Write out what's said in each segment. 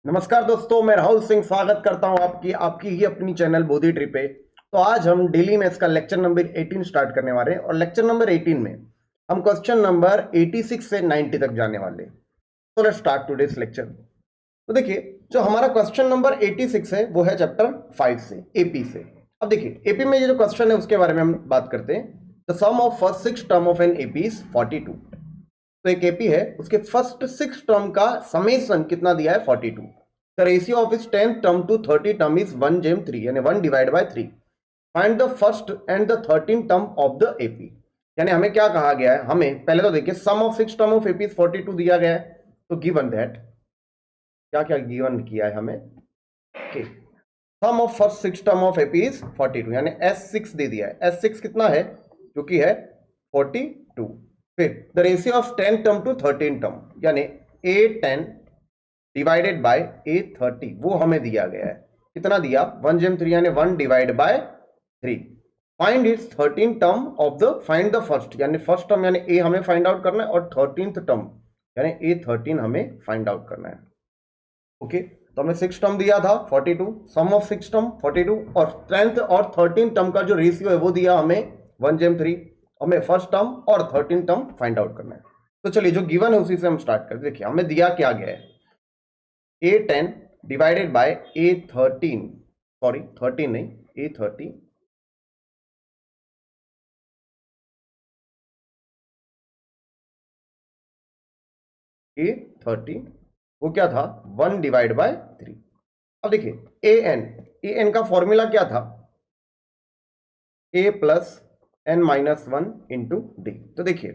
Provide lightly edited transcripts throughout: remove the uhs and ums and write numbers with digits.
नमस्कार दोस्तों, मैं राहुल सिंह स्वागत करता हूं आपकी ही अपनी चैनल बोधी ट्री पे। तो आज हम डेली मैथ्स का लेक्चर नंबर 18 स्टार्ट करने वाले हैं और लेक्चर नंबर 18 में हम क्वेश्चन नंबर 86 से 90 तक जाने वाले हैं। तो लेट्स स्टार्ट टुडेस लेक्चर। तो देखिए, जो हमारा क्वेश्चन नंबर 86 है वो है चैप्टर 5 से, एपी से। अब देखिए, एपी में ये जो क्वेश्चन है उसके बारे में हम बात करते हैं। The sum of first 6 term of an AP is 42। तो एक एपी है, उसके फर्स्ट 6 टर्म का समेशन कितना दिया है? 42। The ratio of its 10th term to 30 term is 1/3 यानी 1 divided by 3. Find the first and the 13th term of the AP। यानी हमें क्या कहा गया है? हमें पहले तो देखिए, sum of 6 term of AP is 42 दिया गया है। तो गिवन दैट क्या क्या गिवन किया है हमें कि sum of first 6 term of AP is 42 यानी S6 दे दिया है। S6 कितना है? जो कि है 42। फिर the ratio of 10 term to 13 term यानी A10 डिवाइडेड बाय A30 वो हमें दिया गया है। कितना दिया? 1/3 यानी 1 divide by 3। Find its 13 term of the find the first यानी फर्स्ट टर्म यानी A हमें फाइंड आउट करना है और 13th टर्म यानी A13 हमें फाइंड आउट करना है। ओके, तो हमें 6 टर्म दिया था 42, सम ऑफ 6 टर्म 42 और 10th और 13th टर्म का जो रेशियो है वो दिया हमें 1/3। हमें फर्स्ट टर्म और 13th टर्म फाइंड आउट करना है। तो चलिए, जो गिवन है उसी से हम स्टार्ट करते हैं। देखिए, हमें दिया क्या गया है? A10 divided by A13, sorry 13 नहीं, A30 A30 वो क्या था? 1 डिवाइड बाय 3। अब देखिए, an का फॉर्मूला क्या था? A plus n minus 1 into D. तो देखिए,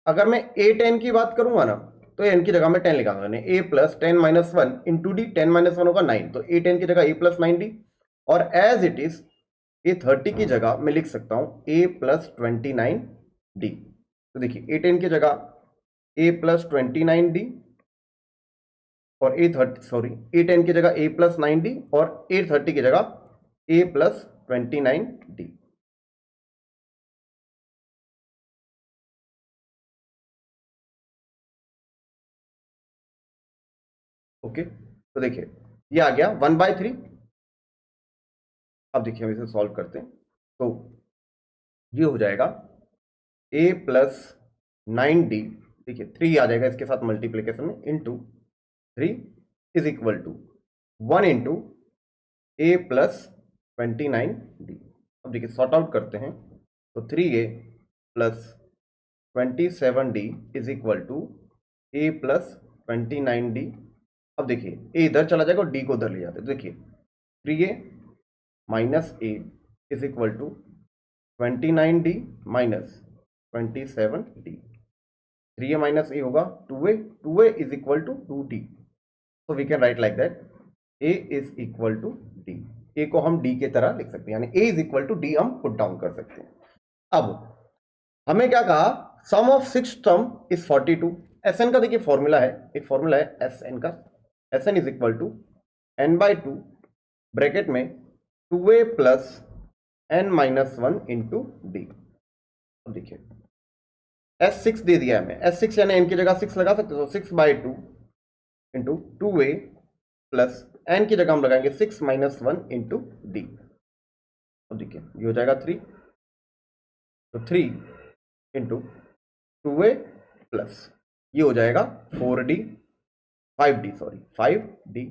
अगर मैं A10 की बात करूंगा ना तो n की जगह में 10 लिखा मैंने। A plus 10 minus 1 into D, 10 minus 1 होगा 9, तो A10 की जगह A प्लस 9D। और एज इट इज A30 की जगह मैं लिख सकता हूं A प्लस 29D। तो देखिए, A10 की जगह A प्लस 29D और A10 की जगह A प्लस 9D और A30 की जगह A प्लस 29D। ओके, तो देखिए ये आ गया 1/3। अब देखिए, हम इसे सॉल्व करते हैं तो ये हो जाएगा A प्लस 9D। देखिए 3 आ जाएगा इसके साथ मल्टीप्लीकेशन में, into 3 is equal to 1 into A plus 29D। अब देखिए, सॉर्ट आउट करते हैं तो 3A plus 27D is equal to A plus 29D। अब देखिए, A इधर चला जाएगा और D को उधर ले जाते हैं। तो देखिए, 3A minus A is equal to 29D minus 27D। 3A minus A होगा 2A, 2A is equal to 2D। So we can write like that A is equal to D। A को हम D के तरह लिख सकते हैं, यानी A is equal to D हम पुट डाउन कर सकते हैं। अब हमें क्या कहा? सम ऑफ 6 टर्म इज 42। Sn का देखिए फॉर्मूला है, एक फॉर्मूला है Sn का। Sn is equal to n/2 bracket में 2A plus n minus 1 into D. अब देखिए, S6 दे दिया है हमें। S6 यानी n की जगह 6 लगा सकते हो, 6/2 इंटू 2A प्लस एन की जगह हम लगाएंगे 6 माइनस 1 इंटू डी। अब देखिए, ये हो जाएगा 3, तो 3 इंटू 2A प्लस ये हो जाएगा 4D 5D, sorry 5D।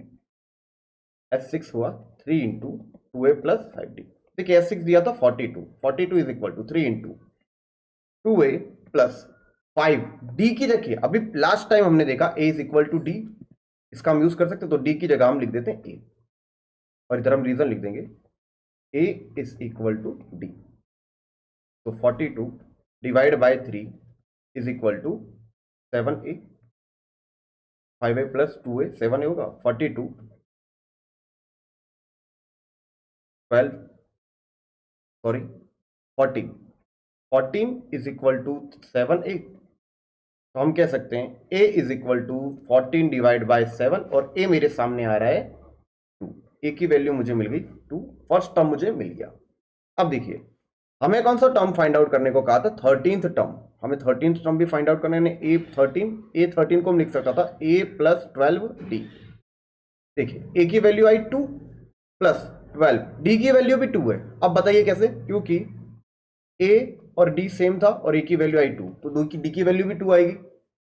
S6 हुआ 3 इंटू 2A प्लस 5D। देखिए, S6 दिया था 42, 42 is equal to 3 into 2A plus 5D की। देखिए, अभी लास्ट टाइम हमने देखा A is equal to D, इसका हम यूज कर सकते हैं। तो D की जगह हम लिख देते हैं A और इधर हम रीजन लिख देंगे A is equal to D। तो 42 divide by 3 is equal to 7A। 5A plus 2A 7A होगा। 42 12 sorry 14 14 is equal to 7A। तो हम कह सकते हैं A is equal to 14 divide by 7 और A मेरे सामने आ रहा है 2। A की वैल्यू मुझे मिल गई 2, फर्स्ट टर्म मुझे मिल गया। अब देखिए, हमें कौन सा टर्म फाइंड आउट करने को कहा था? 13th term. हमें 13th टर्म भी फाइंड आउट करने ने A13 को हम लिख सकता था A प्लस 12D। देखिए ए की वैल्यू आई 2 प्लस 12, डी की वैल्यू भी 2 है। अब बताइए कैसे, क्योंकि ए और डी सेम था और ए की वैल्यू आई 2, तो डी की वैल्यू भी 2 आएगी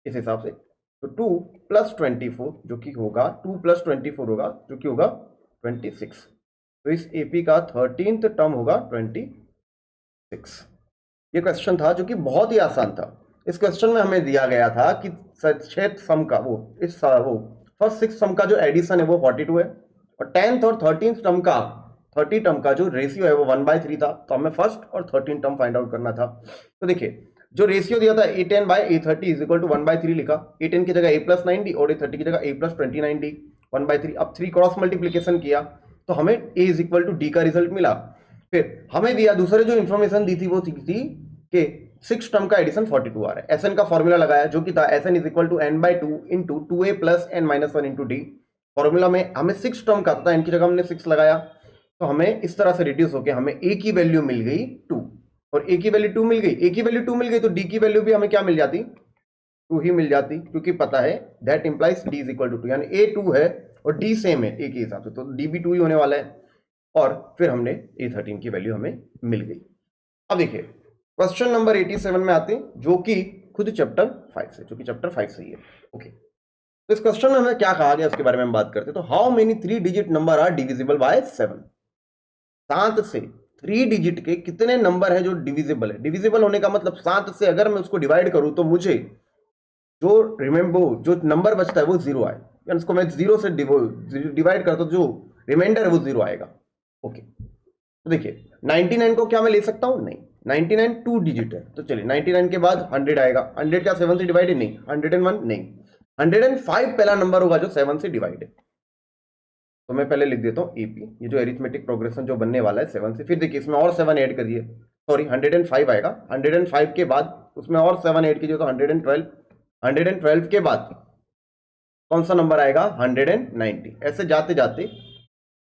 इस हिसाब से। तो 2 प्लस 24 जो कि होगा 2 प्लस 24 होगा जो कि होगा 26। तो इस एपी का 13th टर्म होगा 26। ये क्वेश्चन था जो कि बहुत ही आसान था। इस क्वेश्चन में हमें दिया गया था कि छठवें सम का वो फर्स्ट 6 सम का जो एडिशन है वो 42 है, और 10th और 13th टर्म का 30 टर्म का जो रेशियो है वो 1/3 था। तो हमें फर्स्ट और 13 टर्म फाइंड आउट करना था। तो देखिए जो रेशियो दिया था A10 bye A30 is equal to 1/3 लिखा। A10 की जगह A प्लस 9D और A30 की जगह A प्लस 29D 1/3। अब 3 क्रॉस मल्टीप्लीकेशन किया तो हमें A is equal to D का रिजल्ट मिला। फिर हमें दिया दूसरे जो इन्फॉर्मेशन दी थी वो थी कि 6 टर्म का एडिशन 42 आ रहा है। SN का फॉर्मूला लगाया जो कि था SN is equal to n/2 into 2A plus n-1 into D। Formula में हमें 6 टर्म का था, n की जगह हमने 6 लगाया, तो हमें इस तरह से रिड्यूस होकर हमें A की वैल्यू मिल गई 2, और A की वैल्यू 2 मिल गई। A की वैल्यू 2 मिल गई तो D की वैल्यू भी हमें क्या मिल जाती, 2 ही मिल जाती, क्योंकि पता है that implies D is equal to 2, यानी A 2 है और D सेम है A के हिसाब से, तो D भी 2 ही होने वाला है। और फिर हमने A13 की वैल्यू हमें मिल गई। अब देखिए क्वेश्चन नंबर 87 में आते हैं जो कि खुद चैप्टर 5 से, जो कि चैप्टर 5 से ही है। ओके, तो इस क्वेश्चन में हमें क्या कहा गया उसके बारे में हम बात करते हैं। तो how many 3 digit number are divisible by 7? 7 से 3 डिजिट के कितने नंबर है जो डिविजिबल है? डिविजिबल होने का मतलब 7 से अगर मैं उसको डिवाइड करूं तो मुझे जो नंबर बचता है वो 0 आए, यानी उसको मैं 0 से डिवाइड करता हूं, जो रिमाइंडर है वो 0 आएगा। ओके, तो देखिए 99 को क्या मैं ले सकता हूं? नहीं, 99 2 डिजिट है, तो चलिए 99 के बाद 100 आएगा। 100 क्या 7 से डिवाइड है? नहीं। 101 नहीं। 105 पहला नंबर होगा जो 7 से डिवाइड है। तो मैं पहले लिख देता हूँ एपी, ये जो एरिथमेटिक प्रोग्रेशन जो बनने वाला है 7 से। फिर देखिए इसमें और 7 ऐड करिए, सॉरी 105 आएगा। 105 के बाद उसमें और 7 ऐड कीजिए तो 112। 112 के बाद कौन सा नंबर आएगा? 190। ऐसे जाते जाते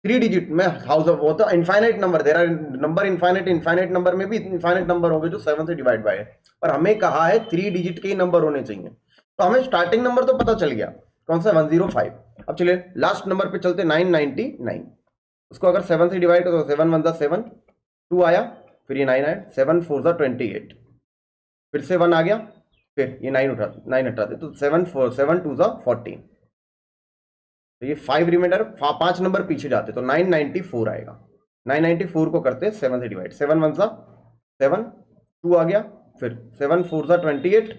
3 डिजिट में हाउस ऑफ होता है infinite number, there are number infinite. Infinite number में भी इनफाइनाइट नंबर होंगे जो 7 से डिवाइड बाय है, पर हमें कहा है 3 डिजिट के ही नंबर होने चाहिए। तो हमें स्टार्टिंग नंबर तो पता चल गया, कौन सा? 105। अब चलिए लास्ट नंबर पे चलते, 999। उसको अगर 7 से डिवाइड करो तो 7 1 7, 2 आया, फिर ये 9 आया, 7 4 28, फिर से 1 आ गया, फिर ये 9 हटाते तो 7 2 14, तो ये 5 रिमाइंडर 5 नंबर पीछे जाते तो 994 आएगा। 994 को करते 7 से डिवाइड, 7 1 7, 2 आ गया, फिर 7 4 28,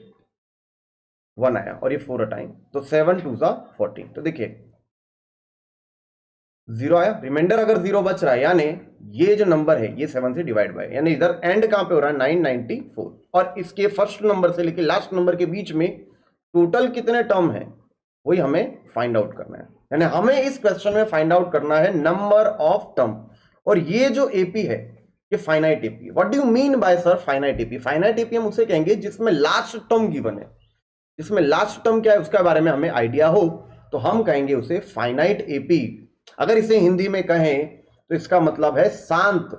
1 आया और ये 4 हटाएं तो 7 2 14। तो देखिए 0 आया, रिमाइंडर अगर 0 बच रहा है यानी ये जो नंबर है ये 7 से डिवाइड बाय, यानी इधर एंड कहां पे हो रहा है? 994। और इसके फर्स्ट नंबर से लेके लास्ट नंबर के बीच में टोटल कितने टर्म है वही हमें फाइंड आउट करना है। यानी हमें इस क्वेश्चन में फाइंड आउट करना है नंबर ऑफ टर्म। और ये जो एपी है ये finite AP. What do you mean by sir finite AP? Finite AP हम उसे कहेंगे जिसमें लास्ट टर्म गिवन है। जिसमें लास्ट टर्म क्या है उसके बारे में हमें आइडिया हो तो हम कहेंगे उसे फाइनाइट एपी। अगर इसे हिंदी में कहें तो इसका मतलब है शांत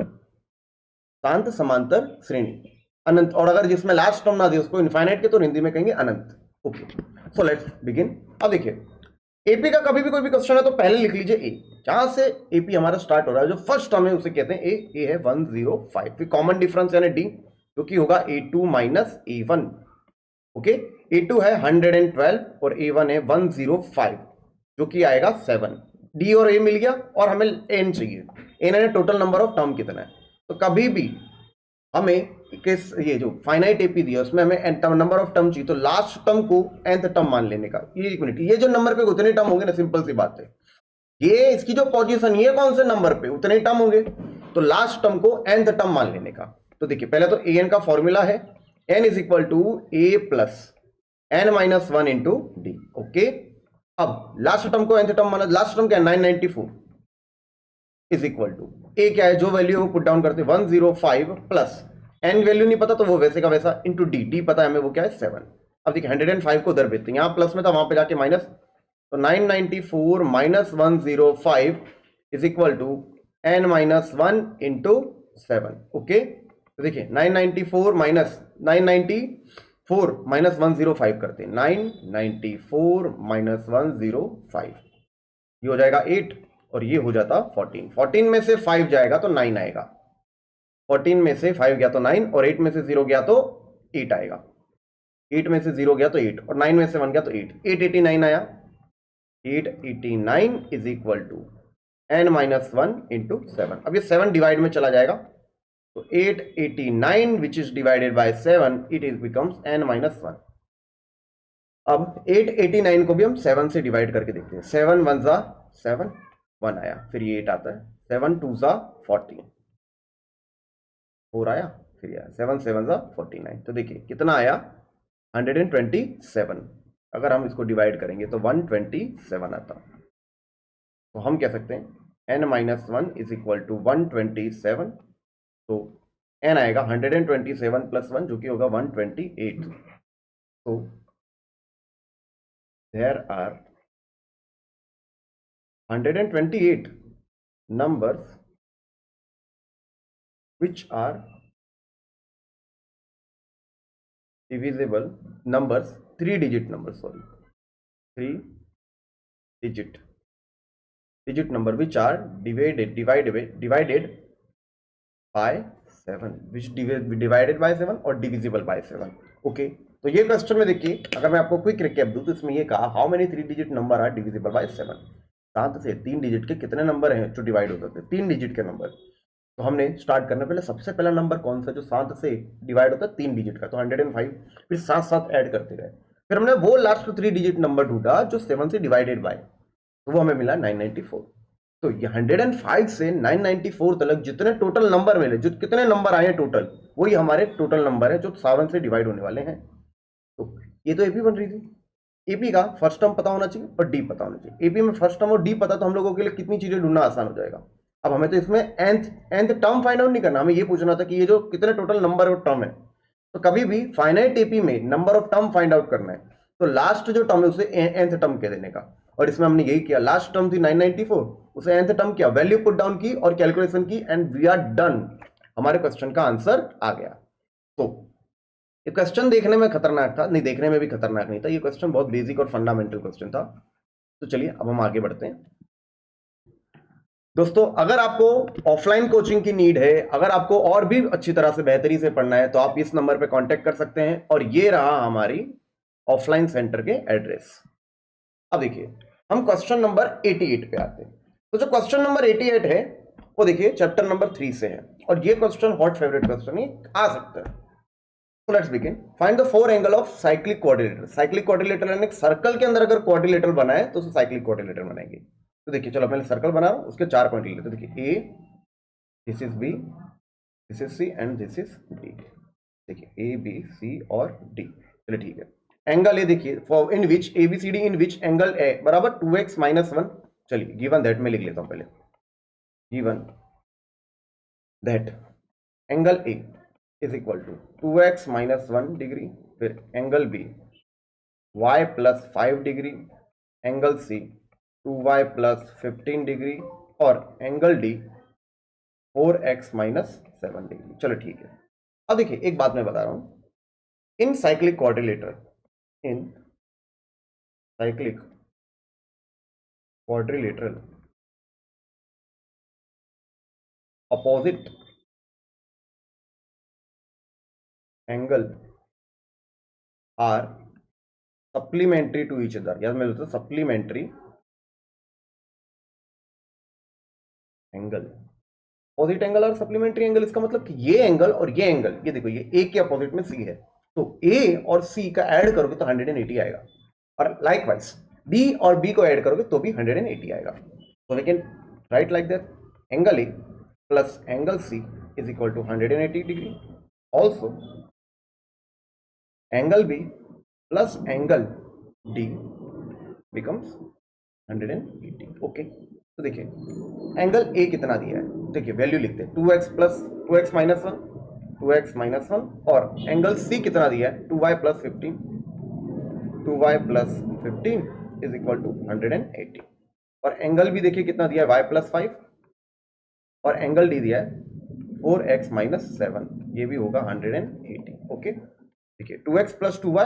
समांतर श्रेणी, अनंत। और अगर जिसमें लास्ट टर्म ना दे उसको इनफाइनाइट के तो हिंदी में कहेंगे अनंत। Okay, so let's begin. अब देखिए एपी का कभी भी कोई भी क्वेश्चन है तो पहले लिख लीजिए ए, जहां से एपी हमारा स्टार्ट हो रहा है, जो फर्स्ट टर्म है उसे कहते हैं ए है 105। फिर कॉमन डिफरेंस यानी डी, जो कि होगा A2 minus A1। Okay, A2 है 112 और A1 है 105, जो कि आएगा 7। डी और ए मिल गया और हमें एन चाहिए। एन है टोटल नंबर ऑफ टर्म कितना है। तो कभी भी हमें ये जो फाइनाइट एपी दिया उसमें हमें नंबर ऑफ टर्म चाहिए, तो लास्ट टर्म को nth टर्म मान लेने का। ये एक मिनट, ये जो नंबर पे उतने टर्म होंगे ना, सिंपल सी बात है, ये इसकी जो पोजीशन ये कौन से नंबर पे उतने टर्म होंगे, तो लास्ट टर्म को nth टर्म मान लेने का। तो देखिए पहले तो an का फॉर्मूला है n is equal to a plus n-1 into D. Okay, अब लास्ट टर्म को nth टर्म माना, लास्ट टर्म क्या है 994 इज इक्वल टू ए क्या है जो वैल्यू वो पुट डाउन करते 105 प्लस एन वैल्यू नहीं पता तो वो वैसे का वैसा इंटू डी, डी पता है हमें वो क्या है 7। अब देखिए 105 को उधर भेजते हैं, यहाँ प्लस में था वहां पे जाके माइनस, तो 994 minus 105 is equal to n-1 into 7। Okay, तो देखिए 994 माइनस 105 करते हैं, 994 माइनस 105, ये हो जाएगा 8 और ये हो जाता 14। 14 में से 5 जाएगा तो 9 आएगा। 14 में से 5 गया तो 9 और 8 में से 0 गया तो 8 आएगा। 8 में से 0 गया तो 8 और 9 में से 1 गया तो 8। 889 आया। 889 is equal to n minus 1 into 7। अब ये 7 डिवाइड में चला जाएगा तो 889 विच is divided bye 7 it is becomes n minus 1। अब 889 को भी हम 7 से डिवाइड करके देखते हैं। 7 1 जा 7, 1 आया, फिर ये 8 आता है। 7 2 जा 14, 4 आया, फिर ये 7 7 जा 49। तो देखिए कितना आया 127। अगर हम इसको डिवाइड करेंगे तो 127 आता। तो हम कह सकते हैं n minus 1 is equal to 127। तो n आएगा 127 प्लस 1 जो कि होगा 128। तो there are 128 numbers which are divisible numbers, 3-digit numbers, sorry, 3-digit number which are divided by 7, which divided by 7 और divisible by 7। ओके, तो ये क्वेश्चन में देखिए, अगर मैं आपको क्विक रिकैप दूं तो इसमें ये कहा how many 3-digit number are divisible by 7। 7 से 3 डिजिट के कितने नंबर हैं जो डिवाइड हो सकते हैं, 3 डिजिट के नंबर। तो हमने स्टार्ट करने पहले सबसे पहला नंबर कौन सा जो 7 से डिवाइड होता है 3 डिजिट का, तो 105। फिर 7 ऐड करते गए, फिर हमने वो लास्ट 3 डिजिट नंबर ढूंढा जो 7 से डिवाइडेड बाय, तो वो हमें मिला 994। तो ये 105 से 994 तक जितने टोटल नंबर मिले, जो कितने नंबर आए टोटल, वही हमारे टोटल नंबर है जो 7 से डिवाइड होने वाले हैं। तो ये तो एपी बन रही थी। एपी का फर्स्ट टर्म पता होना चाहिए और डी पता होना चाहिए। एपी में फर्स्ट टर्म और डी पता तो हम लोगों के लिए कितनी चीजें ढूंढना आसान हो जाएगा। अब हमें तो इसमें nth टर्म फाइंड आउट नहीं करना, हमें ये पूछना था कि ये जो कितने टोटल नंबर ऑफ टर्म है। तो कभी भी फाइनाइट एपी में number of term find out करना है तो लास्ट जो टर्म है उसे nth टर्म कह देने का, और इसमें हमने यही किया। लास्ट टर्म थी 994, उसे nth टर्म किया, वैल्यू पुट डाउन की और कैलकुलेशन की, एंड वी आर डन। हमारे क्वेश्चन का आंसर आ गया। तो ये क्वेश्चन देखने में खतरनाक था, नहीं देखने में भी खतरनाक नहीं था, ये क्वेश्चन बहुत बेसिक और फंडामेंटल क्वेश्चन था। तो चलिए अब हम आगे बढ़ते हैं। दोस्तों, अगर आपको ऑफलाइन कोचिंग की नीड है, अगर आपको और भी अच्छी तरह से बेहतरी से पढ़ना है, तो आप इस नंबर पे कांटेक्ट कर सकते हैं। और ये रहा हमारी ऑफलाइन सेंटर के एड्रेस। अब देखिए हम क्वेश्चन नंबर 88 पे आते हैं। तो जो क्वेश्चन नंबर 88 है वो देखिए चैप्टर नंबर 3 से है, और ये क्वेश्चन हॉट फेवरेट क्वेश्चन ही आ सकता है। तो let's begin. Find the 4 angle of cyclic quadrilateral. Cyclic quadrilateral यानी सर्कल के अंदर अगर क्वाड्रिलेटरल बना है तो उसे साइक्लिक क्वाड्रिलेटरल बनाएंगे। तो देखिए चलो पहले सर्कल बना रहा हूं, उसके 4 पॉइंट ले लेते हैं। देखिए A, this is B, this is C and this is D. देखिए ए बी सी और डी। चलिए ठीक है। एंगल ए देखिए, for in which A B C D, in which angle A बराबर 2x माइनस 1। चलिए गिवन दैट में लिख लेता हूं पहले। Given that angle A is equal to 2x minus 1 degree, फिर angle B y plus 5 degree, angle C 2y plus 15 degree, और angle D 4x minus 7 degree. चलो ठीक है। अब देखिए एक बात मैं बता रहा हूं, इन cyclic quadrilateral, in cyclic quadrilateral opposite angle are supplementary to each other। याद में बोलते सप्लीमेंट्री एंगल, अपोजिट एंगल और सप्लीमेंट्री एंगल। इसका मतलब कि ये एंगल और ये एंगल, ये देखो ये ए के अपोजिट में सी है, तो ए और सी का ऐड करोगे तो 180 आएगा, और लाइकवाइज बी और बी को ऐड करोगे तो भी 180 आएगा। तो we can write like that, angle A plus angle C is equal to 180 degree. Also angle B plus angle D becomes 180। Okay, तो देखिए एंगल ए कितना दिया है, देखिए वैल्यू लिखते हैं 2x plus 2x minus 1, 2x minus 1, और एंगल सी कितना दिया है 2y plus 15, 2y plus 15 is equal to 180। और एंगल भी देखिए कितना दिया है y प्लस 5, और एंगल डी दिया है 4x माइनस 7, ये भी होगा 180। ओके, देखिए 2x plus 2y,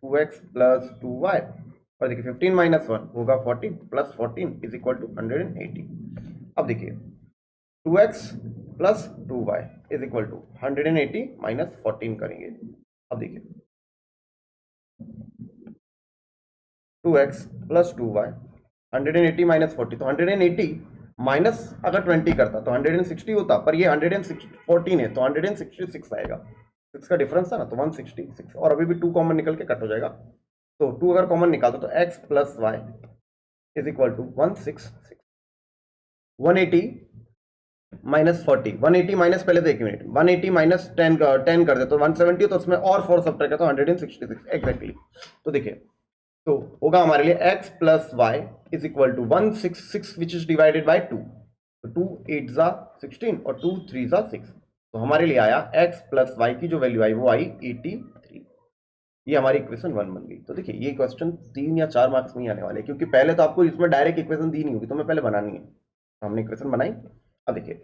2x plus 2y, और देखिए 15 माइनस 1 होगा 14 प्लस 14 इज इक्वल टू 180। अब देखिए 2x plus 2y is equal to 180 minus 14 करेंगे। अब देखिए 2x प्लस 2y 180 माइनस 40, तो 180 माइनस अगर 20 करता तो 160 होता, पर ये 114 है तो 166 आएगा। 6 का डिफरेंस था ना, तो 166, और अभी भी 2 कॉमन निकल के कट हो जाएगा, तो 2 अगर कॉमन निकालता तो x plus Y is equal to 166। 180 minus 40, 180 minus, पहले तो एक मिनट, 180 माइनस 10 कर दे तो 170, तो उसमें और 4 सब करके तो 166 एग्जैक्टली। तो देखिए तो होगा हमारे लिए x plus Y is equal to 166 which is divided by 2, तो 2 8 जा 16 और 2 3 जा 6, तो हमारे लिए आया x प्लस वाई की जो वैल्यू आई वो आई 83। ये हमारी इक्वेशन 1 बन गई। तो देखिए ये क्वेश्चन 3 या 4 मार्क्स में ही आने वाले, क्योंकि पहले तो आपको इसमें डायरेक्ट इक्वेशन दी नहीं होगी, तो हमें पहले बनानी है, तो हमने इक्वेशन बनाई। अब देखिए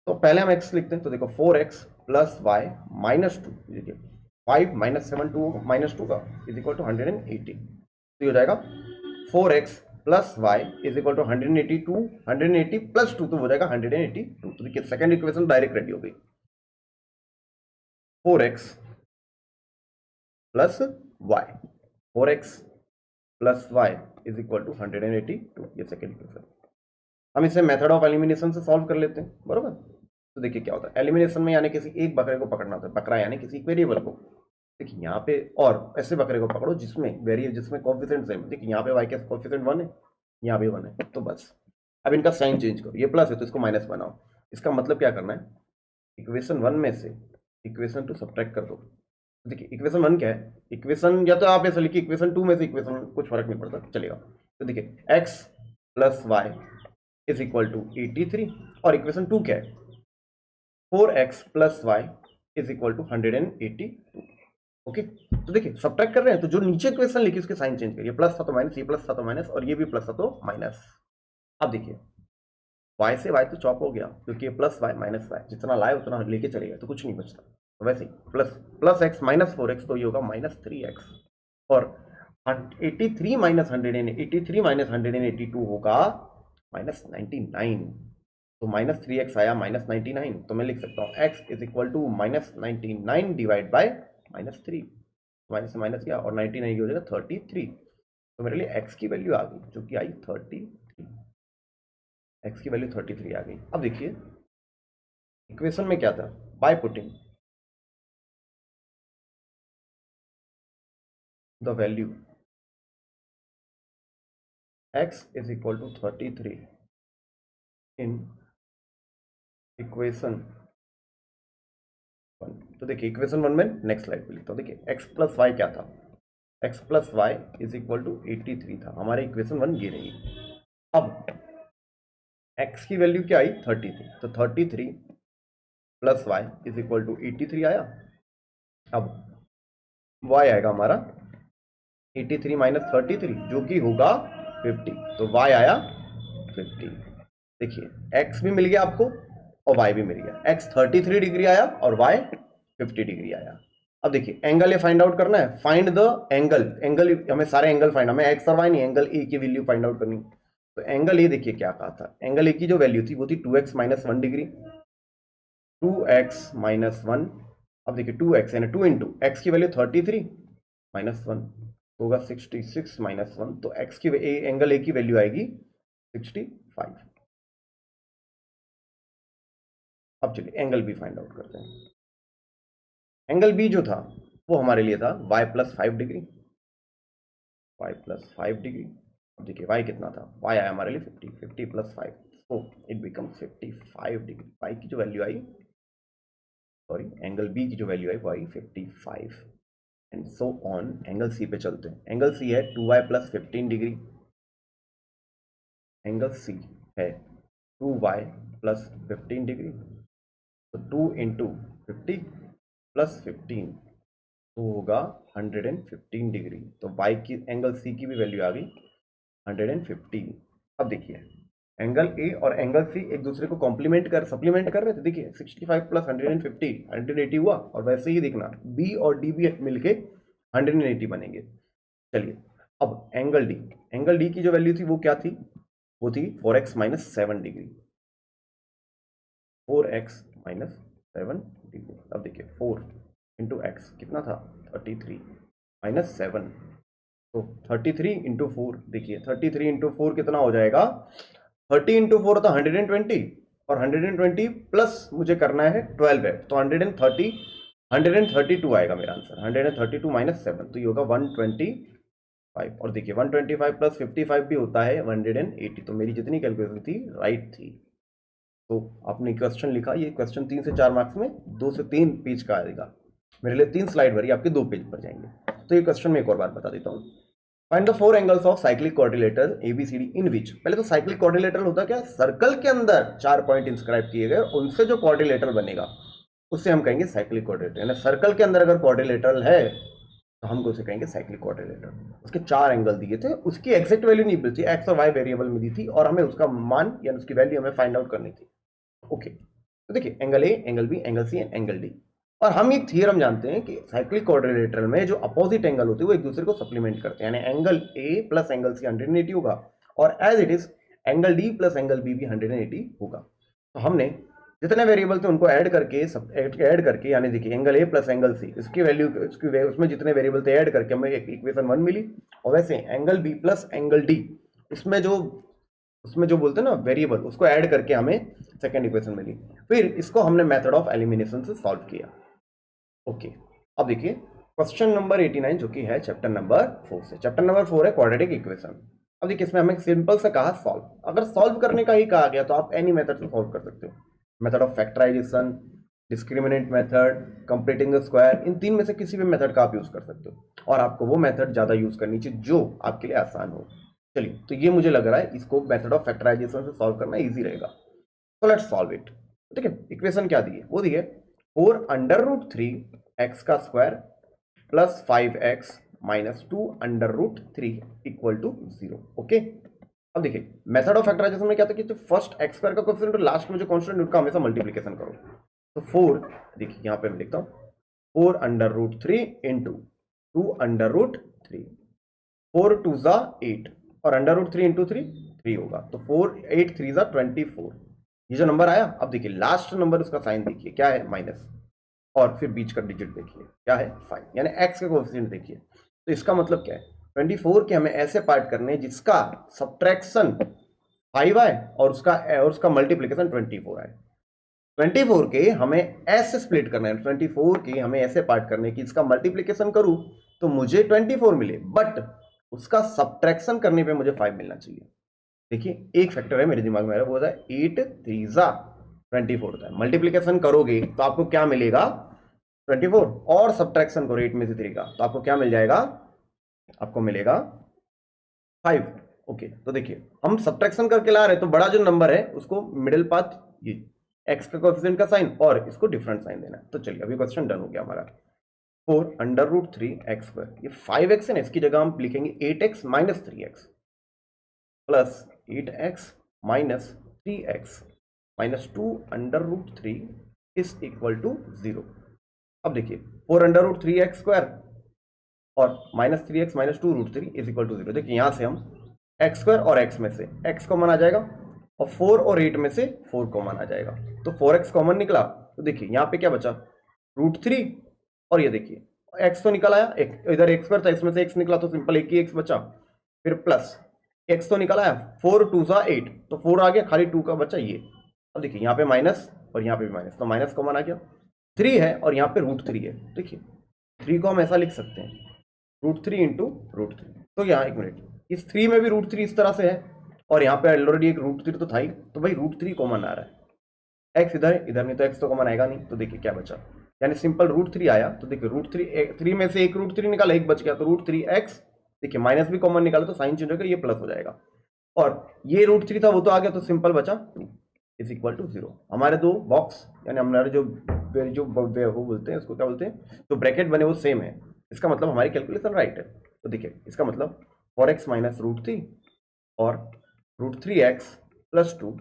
तो पहले हम x लिखते हैं, तो देखो 4x प्लस वाई माइनस 2, देखिए 5 माइनस 7 2 माइनस 2 का इज इक्वल टू 180, तो हो जाएगा 4x plus Y is equal to 182, 180 plus 2 तो हो जाएगा 182। तो देखिए सेकंड इक्वेशन डायरेक्ट रेडी हो गई, 4x plus Y, 4x plus Y is equal to 182, ये सेकंड इक्वेशन। हम इसे मेथड ऑफ एलिमिनेशन से सॉल्व कर लेते हैं, बरोबर। तो देखिए क्या होता है एलिमिनेशन में, यानी किसी एक बकरे को पकड़ना होता है, बकरा यानी किसी वेरिएबल को। देखिए यहाँ पे, और ऐसे बकरे को पकड़ो जिसमें वेरिएबल, जिसमें कोएफिशिएंट सेम। देखिए यहाँ पे y का कोएफिशिएंट 1 है, यहाँ पे 1 है, तो बस अब इनका साइन चेंज करो, ये प्लस है तो इसको माइनस बनाओ। इसका मतलब क्या करना है, इक्वेशन 1 में से इक्वेशन 2 सब्ट्रैक्ट कर दो। देखिए इक्वेशन 1 क्या है, इक्वेशन या तो आप ऐसा लिखिए इक्वेशन 2 में से इक्वेशन, कुछ फर्क नहीं पड़ता, चलेगा। तो देखिए x plus Y is equal to 83, और इक्वेशन 2 क्या है, 4x plus Y is equal to 182। Okay, तो देखिए सब्ट्रैक्ट कर रहे हैं, तो जो नीचे इक्वेशन लिखी उसके साइन चेंज करिए, प्लस था तो माइनस, ये प्लस था तो माइनस, और ये भी प्लस था तो माइनस। अब देखिए y से y तो चॉप हो गया, क्योंकि ये प्लस वाई माइनस वाई, जितना लाए उतना लेके चलेगा, तो कुछ नहीं बचता। तो वैसे ही plus plus X minus 4x, तो ये होगा माइनस 3x, और 83 माइनस 183 माइनस 182 होगा माइनस 99, तो माइनस 3x आया माइनस 99, तो मैं लिख सकता हूँ x is equal to minus 99 divide by minus 3, minus से माइनस गया और 99 हो जाएगा 33, तो मेरे लिए x की वैल्यू आ गई जो कि आई 33, x की वैल्यू 33 आ गई। अब देखिए इक्वेशन में क्या था, by putting the value x is equal to 33 in equation 1। तो देखिए इक्वेशन 1 में नेक्स्ट स्लाइड पे लिखता हूँ। देखिए x प्लस वाई क्या था, x plus Y is equal to 83 था, हमारे इक्वेशन 1 ये रही। अब x की वैल्यू क्या आई 33, तो 33 plus Y is equal to 83 आया। अब y आएगा हमारा 83 माइनस 33 जो कि होगा 50, तो y आया 50। देखिए x भी मिल गया आपको और y भी मिल गया, x 33 डिग्री आया और y 50 डिग्री आया। अब देखिए एंगल ये फाइंड आउट करना है, फाइंड द एंगल, एंगल हमें सारे एंगल फाइंड, हमें x और y नहीं, एंगल ए की वैल्यू फाइंड आउट करनी। तो एंगल ए देखिए क्या कहा था, एंगल ए की जो वैल्यू थी वो थी 2x minus 1 degree, 2x minus 1। अब देखिए 2x यानी 2 इंटू एक्स की वैल्यू 33 माइनस 1 होगा 66 माइनस 1, तो x की एंगल ए की वैल्यू आएगी 65। अब चलिए एंगल बी फाइंड आउट करते हैं। एंगल बी जो था वो हमारे लिए था y plus 5 degree, y plus 5 degree. अब देखिए y कितना था, y आया हमारे लिए 50, 50 प्लस 5, so it becomes 55 degree. y की जो वैल्यू आई, सॉरी एंगल बी की जो वैल्यू आई वो आई 55, and so on. Angle C पे चलते हैं, एंगल सी है 2y प्लस 15 डिग्री, एंगल सी है 2y प्लस 15 डिग्री, तो 2 इंटू 50 प्लस 15 तो होगा 115 डिग्री, तो y की एंगल सी की भी वैल्यू आ गई 115। अब देखिए एंगल ए और एंगल सी एक दूसरे को कॉम्प्लीमेंट कर, सप्लीमेंट कर रहे थे। देखिए 65 प्लस 150 180 हुआ, और वैसे ही देखना बी और डी भी मिलके 180 बनेंगे। चलिए अब एंगल डी की जो वैल्यू थी वो क्या थी, वो थी 4x minus 7 degree, 4x minus 7 degree. अब देखिए 4 इंटू एक्स कितना था 33 माइनस 7, तो 33 इंटू 4, देखिए 33 इंटू 4 कितना हो जाएगा, 30 इंटू 4 होता 120, और 120 प्लस मुझे करना है 12 है, तो 132 आएगा मेरा आंसर, 132 माइनस 7, तो ये होगा 125। और देखिए 125 प्लस 55 भी होता है 180, तो मेरी जितनी कैलकुलेशन थी राइट थी। तो आपने क्वेश्चन लिखा, ये क्वेश्चन 3 से 4 मार्क्स में 2 से 3 पेज का आएगा, मेरे लिए 3 स्लाइड भरी, आपके 2 पेज पर जाएंगे। तो ये क्वेश्चन मैं एक और बार बता देता हूँ। Find the 4 angles of cyclic quadrilateral ABCD इन विच, पहले तो साइक्लिक क्वाड्रिलेटरल होता क्या, सर्कल के अंदर 4 पॉइंट इंस्क्राइब किए गए, उनसे जो क्वाड्रिलेटरल बनेगा उससे हम कहेंगे साइक्लिक क्वाड्रिलेटरल। यानी सर्कल के अंदर अगर क्वाड्रिलेटरल है तो हम उसे कहेंगे साइक्लिक क्वाड्रिलेटरल। उसके 4 एंगल दिए थे, उसकी एग्जैक्ट वैल्यू नहीं मिलती, एक्स और वाई वेरिएबल में दी थी, और हमें उसका मान या उसकी वैल्यू हमें फाइंड आउट करनी थी। ओके, तो देखिए angle A, angle B, angle C and angle D. और हम एक थ्योरम जानते हैं कि साइक्लिक क्वाड्रिलेटरल में जो अपोजिट एंगल होते हैं वो एक दूसरे को सप्लीमेंट करते हैं, यानी angle A plus angle C 180 होगा, और as it is angle D plus angle B भी 180 होगा। तो हमने जितने वेरिएबल थे उनको ऐड करके यानी देखिए angle A plus angle C, इसकी वैल्यू उसमें जितने वेरिएबल थे ऐड करके हमें एक इक्वेशन 1 मिली। और वैसे angle B plus angle D, उसमें जो बोलते हैं ना वेरिएबल, उसको ऐड करके हमें सेकंड इक्वेशन मिली। फिर इसको हमने मेथड ऑफ एलिमिनेशन से सॉल्व किया। ओके, अब देखिए क्वेश्चन नंबर 89 जो कि है चैप्टर नंबर 4 से। चैप्टर नंबर 4 है क्वाड्रेटिक इक्वेशन। अब देखिए इसमें हमें सिंपल से कहा सॉल्व, अगर सॉल्व करने का ही कहा गया तो आप एनी मेथड से सॉल्व कर सकते हो, method of factorisation, discriminant method, completing the square, इन 3 में से किसी भी मेथड का आप यूज कर सकते हो, और आपको वो मेथड ज्यादा यूज करनी चाहिए जो आपके लिए आसान हो। चलिए, तो ये मुझे लग रहा है इसको मेथड ऑफ फैक्टराइजेशन से सॉल्व करना इजी रहेगा, तो लेट्स सॉल्व इट। ठीक है, इक्वेशन क्या दी है, वो दी है 4 अंडर रूट 3 एक्स का square plus 5x minus 2 under root 3 equal to 0। Okay, अब देखिए मेथड ऑफ फैक्टराइजेशन में क्या था कि जो फर्स्ट एक्स स्क्वायर का कोएफिशिएंट और लास्ट में जो कांस्टेंट उनका हमेशा मल्टीप्लिकेशन करो। तो 4, देखिए यहाँ पे मैं लिखता हूँ 4 under root 3 into 2 under root 3, 4 2 जा 8, और अंडर रूट 3 इंटू 3 होगा, तो 4 8 3 जा 24। ये जो नंबर आया, अब देखिए लास्ट नंबर उसका साइन देखिए क्या है, माइनस, और फिर बीच का डिजिट देखिए क्या है 5, यानी एक्स का कोएफिशिएंट देखिए। तो इसका मतलब क्या है, 24 के हमें ऐसे पार्ट करने हैं जिसका सब्ट्रैक्शन 5 आए और उसका मल्टीप्लिकेशन 24 आए। 24 के हमें ऐसे स्प्लिट करना है, 24 के हमें ऐसे पार्ट करने की इसका मल्टीप्लिकेशन करूं तो मुझे 24 मिले, बट उसका सब्ट्रैक्शन करने पे मुझे 5 मिलना चाहिए। देखिए एक फैक्टर है मेरे दिमाग में, वो होता है 8 3 जा 24 होता है, मल्टीप्लिकेशन करोगे तो आपको क्या मिलेगा 24, और सब्ट्रैक्शन करो 8 में से 3 का तो आपको क्या मिल जाएगा, आपको मिलेगा 5। ओके, तो देखिए हम सब्ट्रैक्शन करके ला रहे हैं, तो बड़ा जो नंबर है उसको मिडिल पाथ, ये एक्स का कोएफिशिएंट का साइन और इसको डिफरेंट साइन देना है। तो चलिए अभी क्वेश्चन डन हो गया हमारा। 4 अंडर रूट 3 एक्स स्क्वायर, ये 5x है ना, इसकी जगह हम लिखेंगे 8x minus 3x plus 8x minus 3x minus 2 under root 3 is equal to 0। अब देखिए 4 अंडर रूट 3 एक्स स्क्वायर और minus 3x minus 2 root 3 is equal to 0। देखिए यहां से हम एक्स स्क्वायर और एक्स में से x कॉमन आ जाएगा, और 4 और 8 में से 4 कॉमन आ जाएगा, तो 4x कॉमन निकला। तो देखिए यहाँ पे क्या बचा, रूट 3, और ये देखिए x तो निकल आया, इधर एक्स स्क्वायर था इसमें से x निकला तो सिंपल एक ही x बचा, फिर प्लस x तो निकल आया, 4 2 सा 8, तो 4 आ गया, खाली 2 का बचा ये। अब देखिए यहाँ पे माइनस और यहाँ पे भी माइनस, तो माइनस कॉमन आ गया, 3 है और यहाँ पे रूट 3 है। देखिए 3 को हम ऐसा लिख सकते हैं रूट 3 इंटू रूट 3। तो यहाँ एक मिनट, इस 3 में भी रूट 3 इस तरह से है, और यहाँ पे ऑलरेडी एक रूट 3 तो था ही, तो भाई रूट 3 कॉमन आ रहा है, एक्स इधर है इधर नहीं, तो एक्स तो कॉमन आएगा नहीं। तो देखिए क्या बचा, यानी सिंपल रूट 3 आया, तो देखिए रूट 3 में से एक रूट 3 निकाला, एक बच गया, तो रूट 3 एक्स, देखिए माइनस भी कॉमन निकाला तो साइन चेंज होगा, ये प्लस हो जाएगा, और ये रूट 3 था वो तो आ गया, तो सिंपल बचा 2 इज इक्वल टू 0। हमारे दो बॉक्स यानी हमारे जो वो बोलते हैं इसको क्या बोलते हैं, तो ब्रैकेट बने वो सेम है, इसका मतलब हमारी कैलकुलेशन राइट है। तो देखिए इसका मतलब 4x माइनस रूट 3 और root 3x plus 2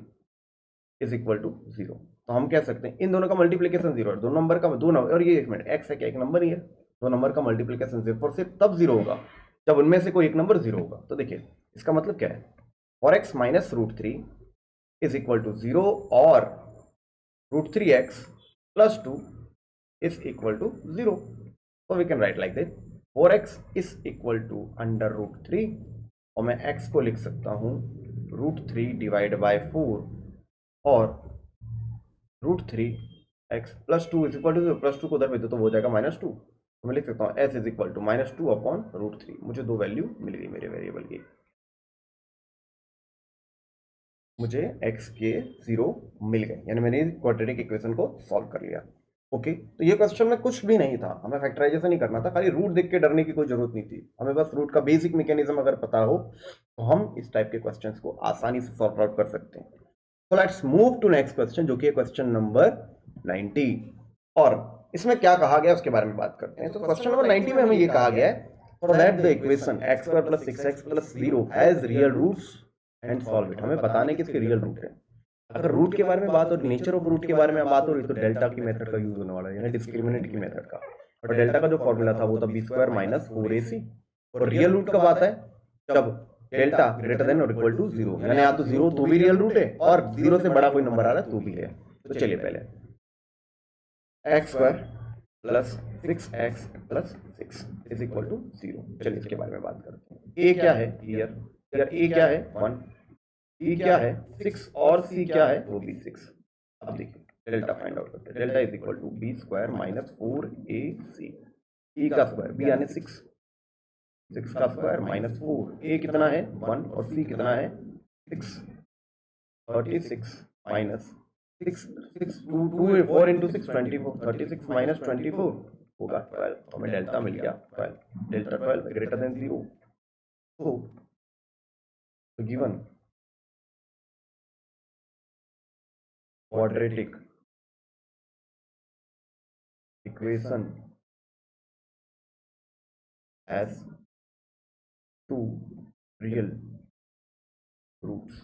is equal to 0। तो हम कह सकते हैं इन दोनों का मल्टीप्लीकेशन 0 है, दो नंबर का, दो नंबर, और ये एक मिनट x है क्या, एक नंबर ही है, दो नंबर का मल्टीप्लीकेशन सिर्फ और सिर्फ तब 0 होगा जब उनमें से कोई एक नंबर 0 होगा। तो देखिए इसका मतलब क्या है, for x minus root 3 is equal to 0 और root 3x plus 2 is equal to 0। तो we can write like this, 4x is equal to under root 3 और मैं x को लिख सकता हूं रूट 3 डिवाइड बाय 4 और root 3x plus 2 is equal to 0। Plus 2 को उधर भेज दो तो हो जाएगा -2। तो मैं लिख सकता हूँ s is equal to -2 upon root 3। मुझे दो वैल्यू मिल गई मेरे वेरिएबल की, मुझे x के 0 मिल गए, यानी मैंने क्वाड्रेटिक इक्वेशन को सॉल्व कर लिया। ओके, तो ये क्वेश्चन में कुछ भी नहीं था, हमें फैक्टराइजेशन ही करना था, खाली रूट देख के डरने की कोई जरूरत नहीं थी। हमें बस रूट का बेसिक मैकेनिज्म अगर पता हो तो हम इस टाइप के क्वेश्चंस को आसानी से सॉल्व आउट कर सकते हैं। तो let's move to next question, जो कि है क्वेश्चन नंबर 90। और इसमें क्या कहा गया उसके बारे में बात करते हैं। तो क्वेश्चन नंबर 90 में हमें ये कहा गया है, for that the equation x² + 6x + 0 has real roots and solve it. हमें बताने कि इसके रियल रूट है। अगर रूट के बारे में बात और नेचर ऑफ रूट के बारे में बात हो रही तो डेल्टा की मेथड का यूज होने वाला है, यानी डिस्क्रिमिनेंट की मेथड का। और डेल्टा का जो फॉर्मूला था वो था b² - 4ac। और रियल रूट कब आता है, जब डेल्टा ग्रेटर देन और इक्वल टू 0, यानी या तो 0 तो भी रियल रूट है और 0 से बड़ा कोई नंबर आ रहा है तो भी है। तो चलिए पहले x² + 6x + 6 is equal to 0। चलिए इसके बारे में बात करते हैं। a क्या है, ईयर a क्या है 1, e क्या है 6 और c क्या है वो भी 6। अब देखिए डेल्टा फाइंड आउट करते हैं। Delta is equal to b² - 4ac, e का स्क्वायर b यानी 6 का स्क्वायर -4, a कितना है 1 और c कितना है 6, 36 माइनस 6 2 4 इंटू 6 24, 36 माइनस 24 होगा 12। तो हमें डेल्टा मिल गया 12। Delta 12 greater than 0। तो given quadratic equation has two real roots।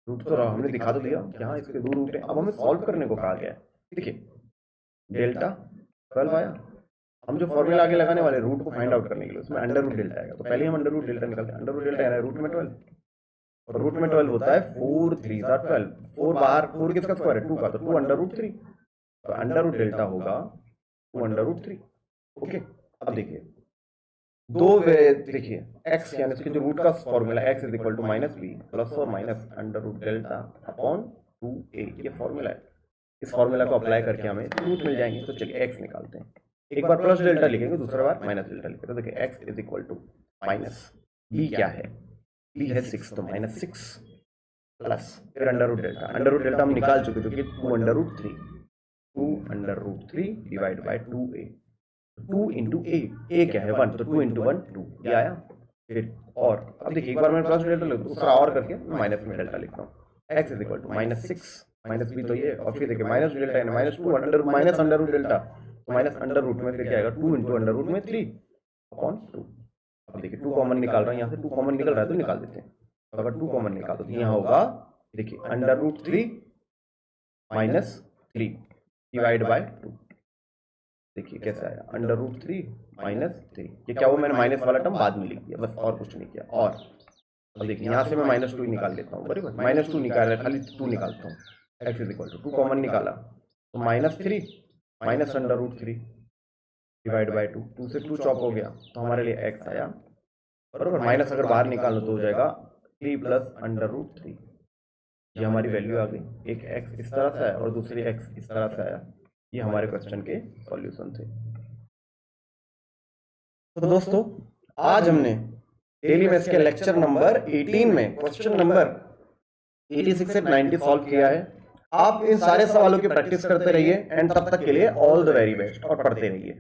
Root तो हमने दिखा तो दिया कि हाँ इसके दो रूट है। अब हमें सॉल्व करने को कहा गया है। देखिए डेल्टा 12 आया, हम जो फॉर्मूला आगे लगाने वाले रूट को फाइंड आउट करने के लिए उसमें अंडर रूट डेल्टा आएगा। तो पहले हम अंडर रूट डेल्टा निकालते हैं। अंडर रूट डेल्टा है रूट में 12 और रूट में 12 होता है 4 3 12। 4 बाहर, 4 किसका स्क्वायर है 2 का, तो 2 अंडर रूट 3। तो अंडर रूट डेल्टा होगा 2 अंडर रूट 3। ओके, अब देखिए दो वे, देखिए x यानी इसके जो रूट का formula x is equal to -b plus और minus under root delta upon 2a, ये फॉर्मूला है। इस फॉर्मूला को अप्लाई करके हमें रूट मिल जाएंगे। तो चलिए x निकालते हैं। एक बार प्लस डेल्टा लिखेंगे, दूसरा बार माइनस डेल्टा लिखेंगे। तो देखिए x is equal to minus b क्या है, b है 6, तो -6 प्लस फिर under root delta. Under root delta हम निकाल चुके जो कि 2 under root 3, 2 under root 3 divide by 2a। 2 into a क्या है 1, तो 2 इंटू 1 2, ये आया। फिर और अब देखिए एक बार मैं प्लस डेल्टा लिख दूसरा और करके माइनस में डेल्टा लिखता हूँ। x is equal to -6 minus b तो ये, और फिर देखिए माइनस डेल्टा है -2 under minus under root delta, तो माइनस अंडर रूट में फिर क्या आएगा 2 इंटू अंडर रूट में 3 अपॉन 2। अब देखिए 2 कॉमन निकाल रहा है, यहाँ से 2 कॉमन निकल रहा है तो निकाल देते हैं। तो अगर 2 कॉमन निकालो तो यहाँ होगा देखिए under root 3 minus 3 divide by 2। देखिए कैसे आया अंडर रूट 3 माइनस 3। ये क्या हुआ, मैंने माइनस वाला टर्म बाद में लिख दिया बस, और कुछ नहीं किया। और अब देखिए यहाँ से मैं -2 निकाल लेता हूँ, बराबर -2 निकाल रहा, खाली 2 निकालता हूँ। x is equal to 2 common निकाला तो -3 minus under root 3 divide by 2, 2 से 2 चॉप हो गया तो हमारे लिए x आया, बराबर। माइनस अगर बाहर निकालो तो हो जाएगा 3 प्लस अंडर रूट 3। ये हमारी वैल्यू आ गई। एक x इस तरह से आया और दूसरी x इस तरह से आया। ये हमारे क्वेश्चन के सॉल्यूशन थे। तो दोस्तों आज हमने डेली मैथ्स के लेक्चर नंबर 18 में क्वेश्चन नंबर 86 से 90 सॉल्व किया है। आप इन सारे सवालों की प्रैक्टिस करते रहिए एंड तब तक के लिए ऑल द वेरी बेस्ट और पढ़ते रहिए।